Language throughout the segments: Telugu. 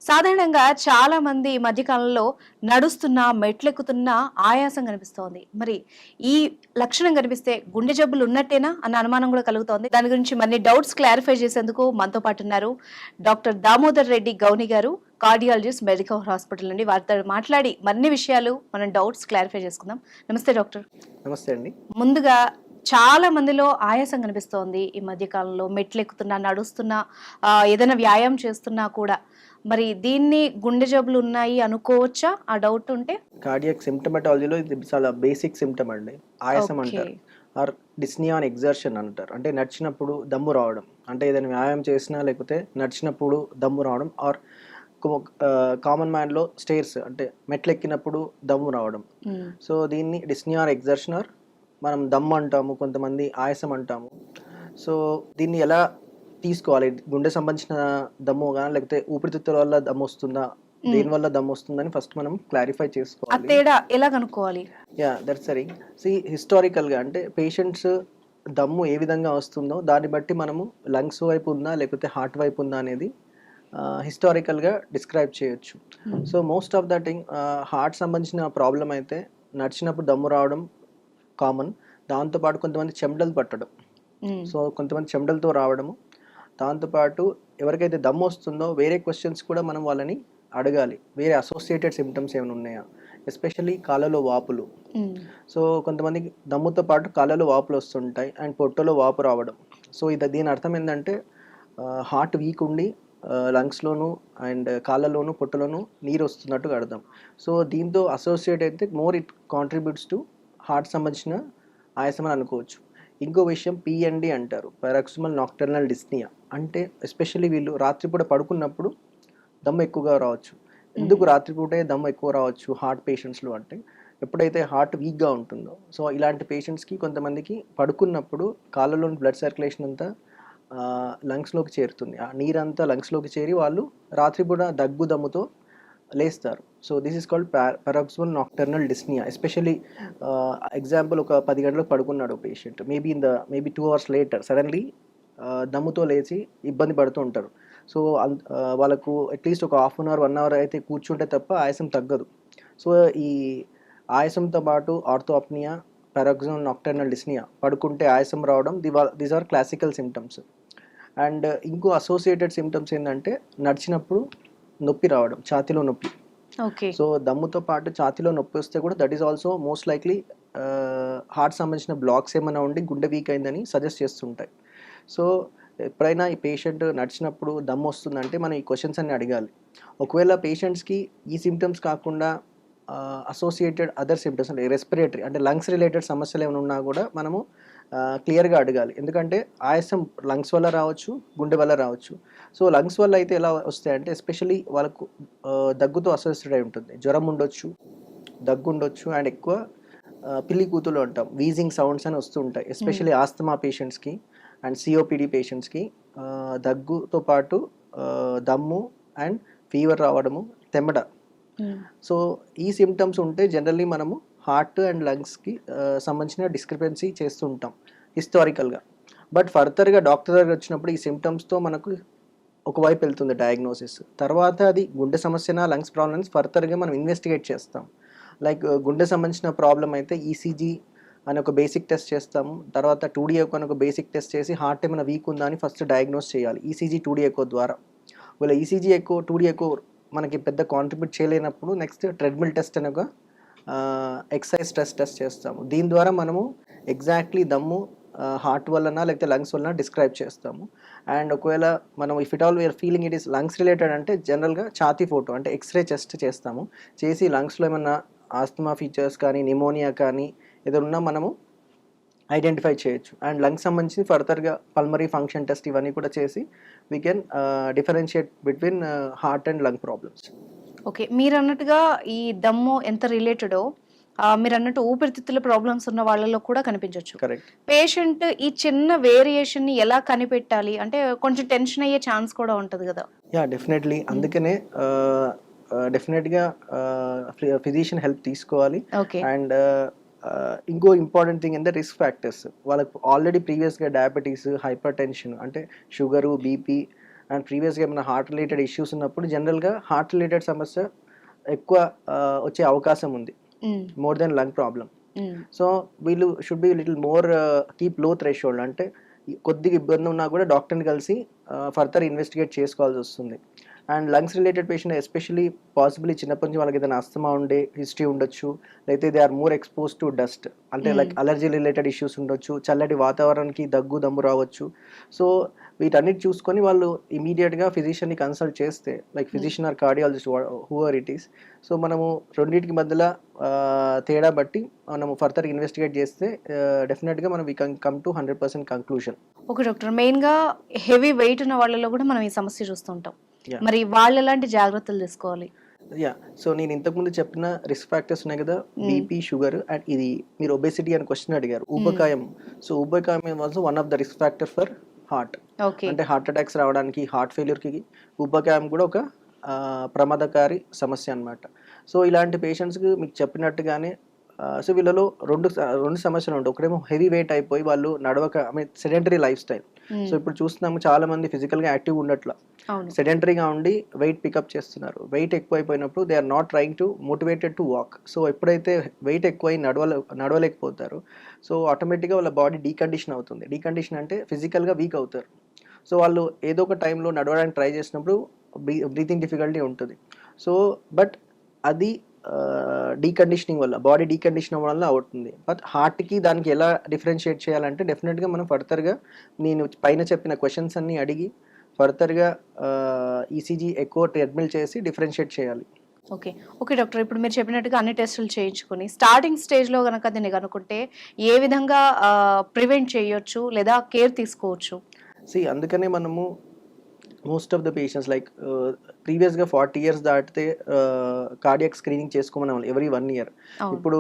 సాధారణంగా చాలా మంది ఈ మధ్య కాలంలో నడుస్తున్నా, మెట్లెక్కుతున్నా ఆయాసం కనిపిస్తోంది. మరి ఈ లక్షణం కనిపిస్తే గుండె జబ్బులు ఉన్నట్టేనా అన్న అనుమానం కూడా కలుగుతోంది. దాని గురించి మరిన్ని డౌట్స్ క్లారిఫై చేసేందుకు మనతో పాటు ఉన్నారు డాక్టర్ దామోదర్ రెడ్డి గౌని గారు, కార్డియాలజిస్ట్ మెడికల్ హాస్పిటల్ నుండి. వారితో మాట్లాడి మరిన్ని విషయాలు మనం డౌట్స్ క్లారిఫై చేసుకుందాం. నమస్తే డాక్టర్. నమస్తే అండి. ముందుగా చాలా మందిలో ఆయాసం కనిపిస్తోంది ఈ మధ్య కాలంలో. మెట్లెక్కుతున్నా, నడుస్తున్నా, ఏదైనా వ్యాయామం చేస్తున్నా కూడా. మరి దీన్ని గుండె జబ్బులు ఉన్నాయి అనుకోవచ్చా? ఆ డౌట్ ఉంటే? కార్డియాక్ సిమ్టమాటాలజీలో ఇది చాలా బేసిక్ సిమ్టమ్ అండి. ఆయాసం ఓకే. అంటారు. ఆర్ డిస్నీ ఆన్ ఎగ్జర్షన్ అంటారు. అంటే నడిచినప్పుడు దమ్ము రావడం. అంటే ఏదైనా వ్యాయామం చేసినా లేకపోతే నడిచినప్పుడు దమ్ము రావడం ఆర్ కామన్ మ్యాన్‌లో స్టేర్స్ అంటే మెట్లెక్కినప్పుడు దమ్ము రావడం. హ్మ్. సో దీన్ని డిస్నీ ఆర్ ఎగ్జర్షన్ ఆర్ మనం దమ్ము అంటాము. కొంతమంది ఆయాసం అంటాము. సో దీన్ని ఎలా తీసుకోవాలి? గుండె సంబంధించిన దమ్ము గాని లేకపోతే ఊపిరితిత్తుల వల్ల దమ్మొస్తుందా? హ్మ్. దేనివల్ల దమ్మొస్తుందని ఫస్ట్ మనం క్లారిఫై ఆ చేసుకోవాలి. తేడా ఎలా కనుక్కోవాలి? దట్స్ సరి. హిస్టారికల్‌గా అంటే పేషెంట్స్ దమ్ము ఏ విధంగా వస్తుందో దాన్ని బట్టి మనము లంగ్స్ వైపు ఉందా? లేకపోతే హార్ట్ వైపు ఉందా? అనేది హిస్టారికల్‌గా డిస్క్రైబ్ చేయొచ్చు. హ్మ్. So most of the thing heart సంబంధించిన ప్రాబ్లమ్ అయితే నడిచినప్పుడు దమ్ము రావడం కామన్. దాంతో పాటు కొంతమంది చెమటలు పట్టడం. హ్మ్. సో కొంతమంది చెమటలతో రావడము. దాంతోపాటు ఎవరికైతే దమ్మొస్తుందో వేరే క్వెషన్స్ కూడా మనం వాళ్ళని అడగాలి. వేరే అసోసియేటెడ్ సిమ్టమ్స్ ఏమైనా ఉన్నాయా? ఎస్పెషల్లీ కాళ్ళలో వాపులు. హ్మ్. సో కొంతమందికి దమ్ముతో పాటు కాళ్ళలో వాపులొస్తుంటాయి అండ్ పొట్టలో వాపు రావడం. సో దీని అర్థం ఏందంటే హార్ట్ వీక్ ఉండి లంగ్స్‌లోను అండ్ కాళ్ళలోను, పొట్టలోను నీరొస్తున్నట్టుగా అర్థం. సో దీంతో అసోసియేట్ అయితే ఇట్ కాంట్రిబ్యూట్స్ టు హార్ట్ సంబంధించిన ఆయాసం అని అనుకోవచ్చు. ఇంకో విషయం పీఎన్‌డి అంటారు. పారాక్సిమల్ నాక్టర్నల్ డిస్నియా. అంటే ఎస్పెషల్లీ వీళ్ళు రాత్రిపూట పడుకున్నప్పుడు దమ్ము ఎక్కువగా రావచ్చు. ఎందుకు హ్మ్. రాత్రిపూటే దమ్ము ఎక్కువ రావచ్చు హార్ట్ పేషెంట్స్‌లో అంటే, ఎప్పుడైతే హార్ట్ వీక్‌గా ఉంటుందో, సో ఇలాంటి పేషెంట్స్‌కి కొంతమందికి పడుకున్నప్పుడు కాళ్ళలోని బ్లడ్ సర్క్యులేషన్ అంతా లంగ్స్‌లోకి చేరుతుంది. ఆ నీరంతా లంగ్స్‌లోకి చేరి వాళ్ళు రాత్రిపూట దగ్గు, దమ్ముతో లేస్తారు. So this is called paroxysmal nocturnal dyspnoea. Especially example ఒక 10 గంటలకు పడుకున్నాడు patient. Maybe 2 hours later suddenly దమ్ముతో లేచి ఇబ్బంది పడుతూ ఉంటారు. సో వాళ్ళకు అట్‌లీస్ట్ ఒక హాఫ్ అన్ అవర్, 1 అవర్ అయితే కూర్చుంటే తప్ప ఆయాసం తగ్గదు. సో ఈ ఆయాసంతో పాటు ఆర్థోఅప్నియా, పారాక్సిమల్ నాక్టర్నల్ డిస్నియా పడుకుంటే ఆయాసం రావడం these are classical symptoms. And ఇంకో అసోసియేటెడ్ సిమ్టమ్స్ ఏందంటే నడిచినప్పుడు నొప్పి రావడం, ఛాతీలో నొప్పి. ఓకే. సో దమ్ముతో పాటు ఛాతీలో నొప్పి వస్తే కూడా that is also most likely heart సంబంధించిన బ్లాక్స్ ఏమైనా ఉండి గుండె వీక్ అయిందని సజెస్ట్ చేస్తుంటాయి. సో ఎప్పుడైనా ఈ పేషెంట్ నడిచినప్పుడు దమ్ము వస్తుందంటే మనం ఈ క్వశ్చన్స్ అన్ని అడగాలి. ఒకవేళ పేషెంట్స్‌కి ఈ సిమ్టమ్స్ కాకుండా అసోసియేటెడ్ అదర్ సిమ్టమ్స్ అంటే రెస్పిరేటరీ అంటే లంగ్స్ రిలేటెడ్ సమస్యలు ఏమైనా ఉన్నా కూడా మనము క్లియర్‌గా అడగాలి. ఎందుకంటే ఆయాసం లంగ్స్ వల్ల రావచ్చు, గుండె వల్ల రావచ్చు. సో లంగ్స్ వల్ల అయితే ఎలా వస్తాయంటే ఎస్పెషల్లీ వాళ్ళకు దగ్గుతో అసోసియేటెడ్ అయి ఉంటుంది. జ్వరం ఉండొచ్చు, దగ్గు ఉండొచ్చు అండ్ ఎక్కువ పిల్లి కూతులు అంటాం. వీజింగ్ సౌండ్స్ అని వస్తూ ఉంటాయి. హ్మ్. ఎస్పెషల్లీ ఆస్తమా పేషెంట్స్‌కి అండ్ సిఓపిడి పేషెంట్స్‌కి దగ్గుతో పాటు దమ్ము అండ్ ఫీవర్ రావడము, తెమ్మడ. హ్మ్. సో ఈ సిమ్టమ్స్ ఉంటే జనరల్లీ మనము హార్ట్ అండ్ లంగ్స్‌కి సంబంధించిన డిస్క్రిపెన్సీ చేస్తూ ఉంటాం హిస్టారికల్‌గా. బట్ ఫర్దర్‌గా డాక్టర్ దగ్గరికి వచ్చినప్పుడు ఈ సిమ్టమ్స్‌తో మనకు ఒకవైపు వెళ్తుంది డయాగ్నోసిస్. తర్వాత అది గుండె సమస్యనా, లంగ్స్ ప్రాబ్లమ్స్ ఫర్దర్‌గా మనం ఇన్వెస్టిగేట్ చేస్తాం. లైక్ గుండె సంబంధించిన ప్రాబ్లమ్ అయితే ఈసీజీ అని ఒక బేసిక్ టెస్ట్ చేస్తాము. తర్వాత 2D ఎకో అని ఒక బేసిక్ టెస్ట్ చేసి హార్ట్ ఏమైనా వీక్ ఉందా అని ఫస్ట్ డయాగ్నోస్ చేయాలి ఈసీజీ, 2D ఎకో ద్వారా. ఒకవేళ ఈసీజీ ఎకో, 2D ఎకో మనకి పెద్ద కాంట్రిబ్యూట్ చేయలేనప్పుడు నెక్స్ట్ ట్రెడ్మిల్ టెస్ట్ అని ఒక ఎక్సర్సైజ్ టెస్ట్ చేస్తాము. దీని ద్వారా మనము ఎగ్జాక్ట్లీ దమ్ము హార్ట్ వల్లనా లేకపోతే లంగ్స్ వలన డిస్క్రైబ్ చేస్తాము. అండ్ ఒకవేళ మనం if it all we're feeling it is lungs related అంటే జనరల్‌గా ఛాతీ ఫోటో అంటే ఎక్స్‌రే చెస్ట్ చేస్తాము. చేసి లంగ్స్‌లో ఏమన్నా ఆస్తమా ఫీచర్స్ కానీ, నిమోనియా కానీ ఏదైనా ఉన్నా మనము ఐడెంటిఫై చేయొచ్చు. అండ్ లంగ్స్ సంబంధించి ఫర్దర్‌గా పల్మరీ ఫంక్షన్ టెస్ట్ ఇవన్నీ కూడా చేసి we can differentiate between heart and lung problems. Okay. మీరన్నట్టుగా ఈ దమ్ము ఎంత రిలేటెడో మీరన్నట్టు ఊపిరితిత్తుల ప్రాబ్లమ్స్ ఉన్న వాళ్ళలో కూడా కనిపించొచ్చు. కరెక్ట్. పేషెంట్ ఈ చిన్న వేరియేషన్‌ని ఎలా కనిపెట్టాలి? అంటే కొంచెం టెన్షన్ అయ్యే ఛాన్స్ కూడా ఉంటది గదా! డెఫినెట్‌లీ. హ్మ్. అందుకనే డెఫినెట్‌గా ఫిజిషియన్ హెల్ప్ తీసుకోవాలి. ఓకే. అండ్ ఇంకో ఇంపార్టెంట్ థింగ్ ఏంటంటే రిస్క్ ఫ్యాక్టర్స్. వాళ్ళకి ఆల్రెడీ ప్రీవియస్‌గా డయాబెటిస్, హైపర్ టెన్షన్ అంటే షుగరు, బీపీ అండ్ ప్రీవియస్గా ఏమైనా హార్ట్ రిలేటెడ్ ఇష్యూస్ ఉన్నప్పుడు జనరల్గా హార్ట్ రిలేటెడ్ సమస్య ఎక్కువ వచ్చే అవకాశం ఉంది more than lung problem. So వీళ్ళు should be little more keep low threshold, అంటే కొద్దిగా ఇబ్బంది ఉన్నా కూడా డాక్టర్ని కలిసి ఫర్దర్ ఇన్వెస్టిగేట్ చేసుకోవాల్సి వస్తుంది. And lungs related patient especially possibly చిన్నప్పటి నుంచి వాళ్ళకి ఏదైనా అస్తమా ఉండే హిస్టరీ ఉండొచ్చు, లేకపోతే they are more expose to dust, అంటే లైక్ అలర్జీ రిలేటెడ్ ఇష్యూస్ ఉండొచ్చు, చల్లటి వాతావరణానికి దగ్గు దమ్ము రావచ్చు. సో వీటన్నిటి చూసుకొని వాళ్ళు ఇమీడియట్గా ఫిజిషియన్ని కన్సల్ట్ చేస్తే, like physician are cardiologist whoever it is, so మనము రెండింటికి మధ్యలో తేడా బట్టి మనము ఫర్దర్ ఇన్వెస్టిగేట్ చేస్తే డెఫినెట్గా మనం we can come to 100% conclusion. Okay doctor, మెయిన్గా హెవీ వెయిట్ ఉన్న వాళ్ళలో కూడా మనం ఈ సమస్య చూస్తుంటాం. Yeah. మరి వాళ్ళు ఎలాంటి జాగ్రత్తలు తీసుకోవాలి? యా, సో నేను ఇంతకుముందు చెప్పిన రిస్క్ ఫ్యాక్టర్స్ ఉన్నాయి కదా, బీపీ, షుగర్, అండ్ ఇది మీరు ఒబేసిటీ అని క్వశ్చన్ అడిగారు, ఊబకాయం. సో ఊబకాయం also one of the risk factor for heart. అంటే హార్ట్ అటాక్స్ రావడానికి, హార్ట్ ఫెయిల్యూర్కి ఊబకాయం కూడా ఒక ప్రమాదకారి సమస్య అన్నమాట. సో ఇలాంటి పేషెంట్స్కి మీకు చెప్పినట్టుగానే సో వీళ్ళలో రెండు సమస్యలు ఉంటాయి. ఒకటేమో హెవీ వెయిట్ అయిపోయి వాళ్ళు నడవక, I mean sedentary lifestyle. So ఇప్పుడు చూస్తున్నాము చాలా మంది ఫిజికల్గా యాక్టివ్గా ఉండట్లా, సెడెంటరీగా ఉండి వెయిట్ పికప్ చేస్తున్నారు. వెయిట్ ఎక్కువ అయిపోయినప్పుడు they are not trying to motivated to walk. So ఎప్పుడైతే వెయిట్ ఎక్కువై నడవలేకపోతారు, సో ఆటోమేటిక్గా వాళ్ళ బాడీ డీకండిషన్ అవుతుంది. డీకండిషన్ అంటే ఫిజికల్గా వీక్ అవుతారు. సో వాళ్ళు ఏదో ఒక టైంలో నడవడానికి ట్రై చేసినప్పుడు బ్రీతింగ్ డిఫికల్టీ ఉంటుంది. సో బట్ అది డీకండిషనింగ్ వల్ల, బాడీ డీకండిషన్ వల్ల అవుతుంది. బట్ హార్ట్కి దానికి ఎలా డిఫరెన్షియేట్ చేయాలంటే డెఫినెట్గా మనం ఫర్దర్గా నేను పైన చెప్పిన క్వశ్చన్స్ అన్నీ అడిగి ఫర్దర్గా ఈసీజీ ఎక్కువ ట్రెడ్మిల్ చేసి డిఫరెన్షియేట్ చేయాలి. ఓకే ఓకే డాక్టర్, ఇప్పుడు మీరు చెప్పినట్టుగా అన్ని టెస్టులు చేయించుకొని స్టార్టింగ్ స్టేజ్లో కనుక దీన్ని కనుక్కుంటే ఏ విధంగా ప్రివెంట్ చేయొచ్చు లేదా కేర్ తీసుకోవచ్చు? అందుకనే మనము most of the patients like ప్రీవియస్గా 40 years దాటితే కార్డియాక్ స్క్రీనింగ్ చేసుకోమని ఎవ్రీ 1 year. ఇప్పుడు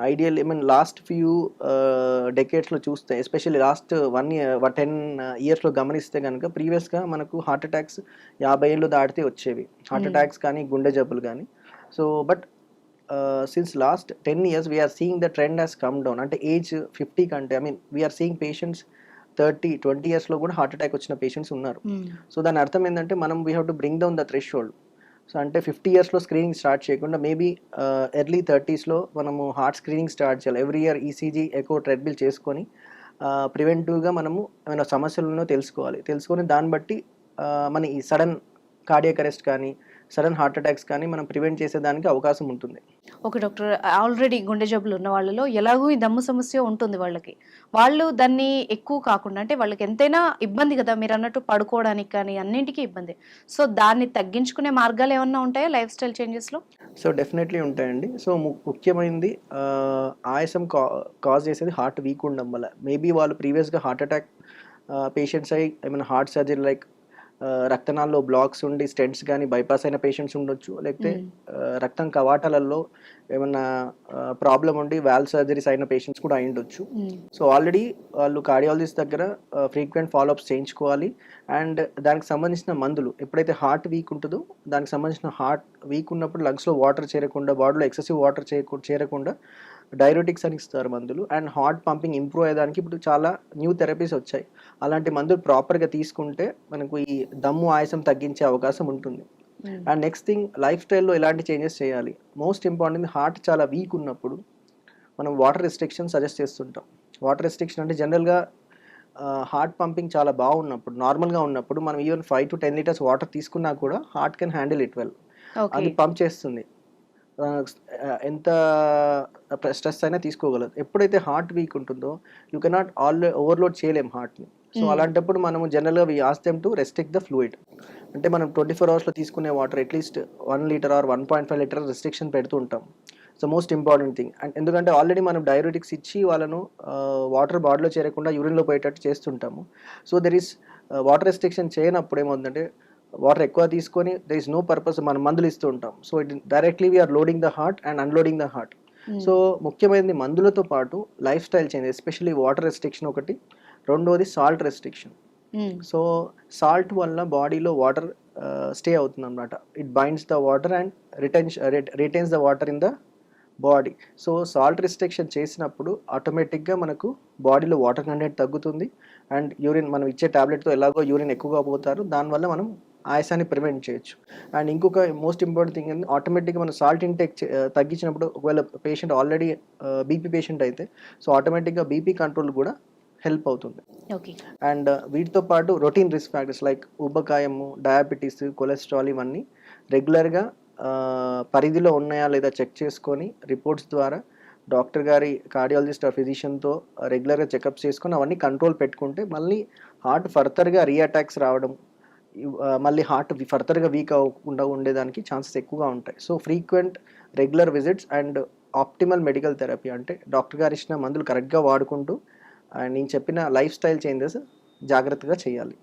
ఐడియల్ లాస్ట్ ఫ్యూ డెకేడ్స్లో చూస్తే, ఎస్పెషల్లీ లాస్ట్ 10 yearsలో గమనిస్తే కనుక ప్రీవియస్గా మనకు హార్ట్ అటాక్స్ 50 ఏళ్ళు దాటితే వచ్చేవి, హార్ట్ అటాక్స్ కానీ గుండె జబ్బులు కానీ. So but since last 10 years we are seeing the trend has come down. అంటే ఏజ్ 50 కంటే, I mean we are seeing patients 20 yearsలో కూడా హార్ట్ అటాక్ వచ్చిన పేషెంట్స్ ఉన్నారు. సో దాని అర్థం ఏంటంటే మనం we have to bring down the threshold. So అంటే 50 yearsలో స్క్రీనింగ్ స్టార్ట్ చేయకుండా మేబీ ఎర్లీ 30sలో మనము హార్ట్ స్క్రీనింగ్ స్టార్ట్ చేయాలి. ఎవ్రీ ఇయర్ ఈసీజీ ఎక్కువ ట్రెడ్మిల్ చేసుకొని ప్రివెంటివ్గా మనము ఏమైనా సమస్యలు ఉన్నో తెలుసుకొని దాన్ని బట్టి మన ఈ సడన్ కార్డియాక్ అరెస్ట్ కానీ సడన్ హార్ట్ అటాక్స్ కానీ మనం ప్రివెంట్ చేసేదానికి అవకాశం ఉంటుంది. ఓకే డాక్టర్, ఆల్రెడీ గుండె జబ్బులు ఉన్న వాళ్ళలో ఎలాగూ ఈ దమ్ము సమస్య ఉంటుంది వాళ్ళకి, వాళ్ళు దాన్ని ఎక్కువ కాకుండా, అంటే వాళ్ళకి ఎంతైనా ఇబ్బంది కదా మీరు అన్నట్టు, పడుకోవడానికి కానీ అన్నింటికీ ఇబ్బంది. సో దాన్ని తగ్గించుకునే మార్గాలు ఏమన్నా ఉంటాయా లైఫ్ స్టైల్ చేంజెస్లో? సో డెఫినెట్లీ ఉంటాయండి. సో ముఖ్యమైనది ఆయాసం కాజ్ చేసేది హార్ట్ వీక్ ఉండడం వల్ల. మేబీ వాళ్ళు ప్రీవియస్గా హార్ట్ అటాక్ పేషెంట్స్ అయ్యి ఏమైనా హార్ట్ సర్జరీ లైక్ రక్తనాల్లో బ్లాక్స్ ఉండి స్టెంట్స్ కానీ బైపాస్ అయిన పేషెంట్స్ ఉండొచ్చు, లేకపోతే రక్తం కవాటాలలో ఏమన్నా ప్రాబ్లం ఉండి వాల్వ్ సర్జరీస్ అయిన పేషెంట్స్ కూడా అయి ఉండొచ్చు. సో ఆల్రెడీ వాళ్ళు కార్డియాలజిస్ట్ దగ్గర ఫ్రీక్వెంట్ ఫాలోఅప్స్ చేయించుకోవాలి. అండ్ దానికి సంబంధించిన మందులు, ఎప్పుడైతే హార్ట్ వీక్ ఉంటుందో దానికి సంబంధించిన హార్ట్ వీక్ ఉన్నప్పుడు లంగ్స్లో వాటర్ చేరకుండా, బాడీలో ఎక్సెసివ్ వాటర్ చేరకుండా డైరెటిక్స్ అని ఇస్తారు మందులు. అండ్ హార్ట్ పంపింగ్ ఇంప్రూవ్ అయ్యేదానికి ఇప్పుడు చాలా న్యూ థెరపీస్ వచ్చాయి. అలాంటి మందులు ప్రాపర్గా తీసుకుంటే మనకు ఈ దమ్ము ఆయాసం తగ్గించే అవకాశం ఉంటుంది. అండ్ నెక్స్ట్ థింగ్, లైఫ్ స్టైల్లో ఎలాంటి చేంజెస్ చేయాలి. మోస్ట్ ఇంపార్టెంట్, హార్ట్ చాలా వీక్ ఉన్నప్పుడు మనం వాటర్ రెస్ట్రిక్షన్ సజెస్ట్ చేస్తుంటాం. వాటర్ రెస్ట్రిక్షన్ అంటే జనరల్గా హార్ట్ పంపింగ్ చాలా బాగున్నప్పుడు, నార్మల్గా ఉన్నప్పుడు మనం ఈవెన్ 5 to 10 liters వాటర్ తీసుకున్నా కూడా heart can handle it well. అది పంప్ చేస్తుంది, ఎంత స్ట్రెస్ అయినా తీసుకోగలదు. ఎప్పుడైతే హార్ట్ వీక్ ఉంటుందో యూ కెనాట్ ఓవర్లోడ్ చేయలేం హార్ట్ని. సో అలాంటప్పుడు మనము జనరల్గా we ask them to restrict the fluid. అంటే మనం 24 hours తీసుకునే water at least 1 liter or 1.5 liter restriction పెడుతూ ఉంటాం. So most important thing. And ఎందుకంటే ఆల్రెడీ మనం డైరెటిక్స్ ఇచ్చి వాళ్ళను వాటర్ బాడీలో చేరకుండా యూరిన్లో పోయేటట్టు చేస్తుంటాము. So there is water restriction చేయనప్పుడు ఏమవుతుందంటే వాటర్ ఎక్కువ తీసుకొని దెర్ ఇస్ నో పర్పస్, మనం మందులు ఇస్తూ ఉంటాం. So it directly we are loading the heart and unloading the heart. So ముఖ్యమైనది మందులతో పాటు life style change, especially water restriction ఒకటి, రెండోది సాల్ట్ రెస్ట్రిక్షన్. సో సాల్ట్ వల్ల బాడీలో వాటర్ స్టే అవుతుంది అనమాట. It binds the water and retains the water in the body. So salt restriction చేసినప్పుడు ఆటోమేటిక్గా మనకు బాడీలో వాటర్ కంటెంట్ తగ్గుతుంది అండ్ యూరిన్ మనం ఇచ్చే టాబ్లెట్తో ఎలాగో యూరిన్ ఎక్కువగా పోతారు, దానివల్ల మనం ఆయాసాన్ని ప్రివెంట్ చేయొచ్చు. అండ్ ఇంకొక మోస్ట్ ఇంపార్టెంట్ థింగ్ ఏంటి, ఆటోమేటిక్గా మనం సాల్ట్ ఇంటేక్ తగ్గించినప్పుడు, ఒకవేళ పేషెంట్ ఆల్రెడీ బీపీ పేషెంట్ అయితే, సో ఆటోమేటిక్గా బీపీ కంట్రోల్ కూడా హెల్ప్ అవుతుంది. ఓకే. అండ్ వీటితో పాటు routine risk factors like ఉబ్బకాయము, diabetes, cholesterol ఇవన్నీ రెగ్యులర్గా పరిధిలో ఉన్నాయా లేదా చెక్ చేసుకొని రిపోర్ట్స్ ద్వారా డాక్టర్ గారి కార్డియాలజిస్ట్ ఆర్ ఫిజిషియన్తో రెగ్యులర్గా చెకప్స్ చేసుకొని అవన్నీ కంట్రోల్ పెట్టుకుంటే మళ్ళీ హార్ట్ ఫర్దర్గా రీఅటాక్స్ రావడం, మళ్ళీ హార్ట్ ఫర్దర్గా వీక్ అవ్వకుండా ఉండేదానికి ఛాన్సెస్ ఎక్కువగా ఉంటాయి. So frequent regular visits and optimal medical therapy, అంటే డాక్టర్ గారు ఇచ్చిన మందులు కరెక్ట్గా వాడుకుంటూ అండ్ నేను చెప్పిన లైఫ్ స్టైల్ చేంజెస్ జాగ్రత్తగా చేయాలి.